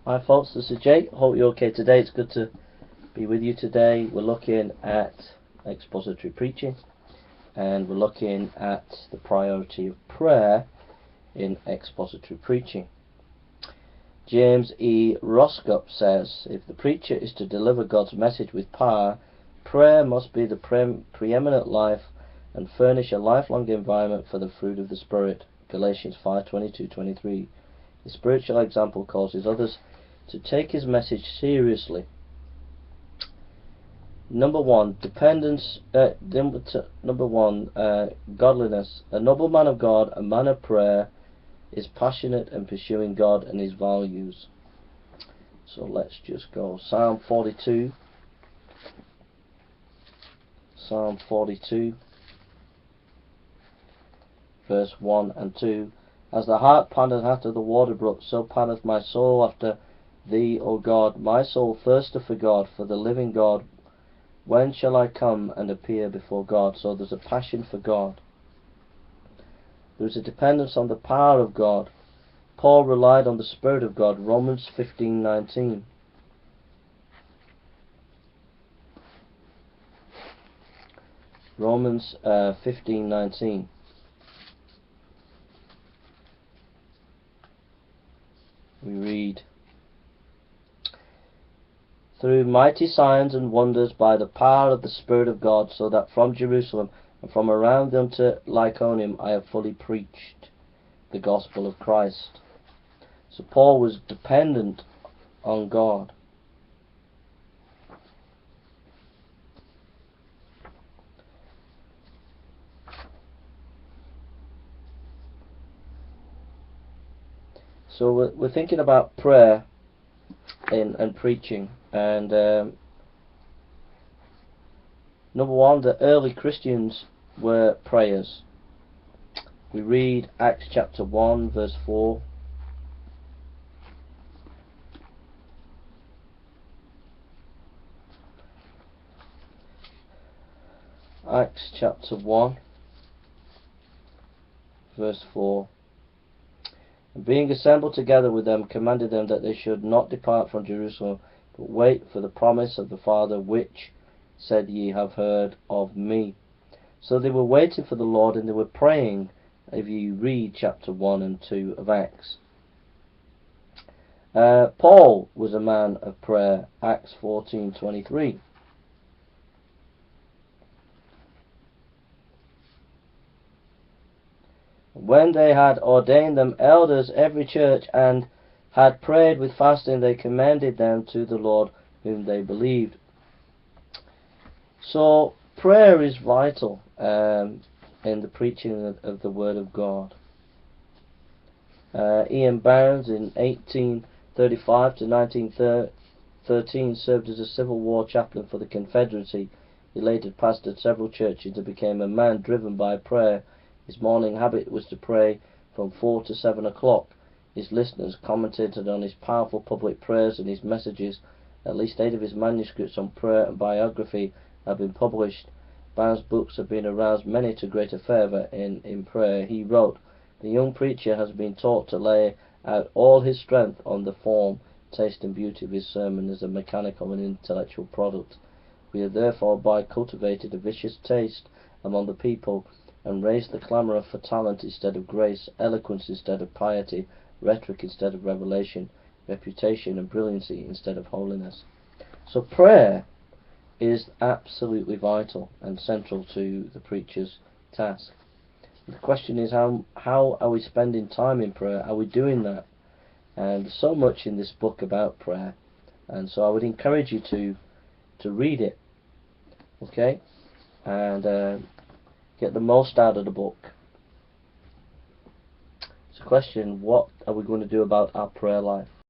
Hi folks, this is Jake. Hope you're okay today. It's good to be with you today. We're looking at expository preaching, and we're looking at the priority of prayer in expository preaching. James E. Roscoe says, if the preacher is to deliver God's message with power, prayer must be the preeminent life and furnish a lifelong environment for the fruit of the Spirit. Galatians 5:22-23. The spiritual example causes others to take his message seriously. Number one, godliness. A noble man of God, a man of prayer, is passionate in pursuing God and his values. So let's just go. Psalm 42. Psalm 42, verse 1 and 2. As the hart panteth after the water brook, so panteth my soul after Thee, O God. My soul thirsteth for God, for the living God. When shall I come and appear before God? So there's a passion for God. There's a dependence on the power of God. Paul relied on the Spirit of God. Romans 15:19. Romans 15:19. We read, through mighty signs and wonders by the power of the Spirit of God, so that from Jerusalem and from around them to Lycaonium I have fully preached the gospel of Christ. So Paul was dependent on God. So we're thinking about prayer and preaching, and number one, the early Christians were prayers. We read Acts chapter 1 verse 4. Acts chapter 1 verse 4. And being assembled together with them, commanded them that they should not depart from Jerusalem, but wait for the promise of the Father, which, said ye, have heard of me. So they were waiting for the Lord, and they were praying, if you read chapter 1 and 2 of Acts. Paul was a man of prayer, Acts 14:23. When they had ordained them elders every church, and had prayed with fasting, they commended them to the Lord whom they believed. So prayer is vital in the preaching of the Word of God. Ian Barnes in 1835 to 1913 served as a Civil War chaplain for the Confederacy. He later pastored several churches and became a man driven by prayer. His morning habit was to pray from 4 to 7 o'clock. His listeners commented on his powerful public prayers and his messages. At least 8 of his manuscripts on prayer and biography have been published. Barnes' books have been aroused many to greater fervour in prayer. He wrote, the young preacher has been taught to lay out all his strength on the form, taste and beauty of his sermon as a mechanical and intellectual product. We have therefore by cultivated a vicious taste among the people, and raised the clamour for talent instead of grace, eloquence instead of piety, rhetoric instead of revelation, reputation and brilliancy instead of holiness. So prayer is absolutely vital and central to the preacher's task. The question is, how are we spending time in prayer? Are we doing that? And there's so much in this book about prayer, and so I would encourage you to read it, okay, and get the most out of the book. It's a question, what are we going to do about our prayer life?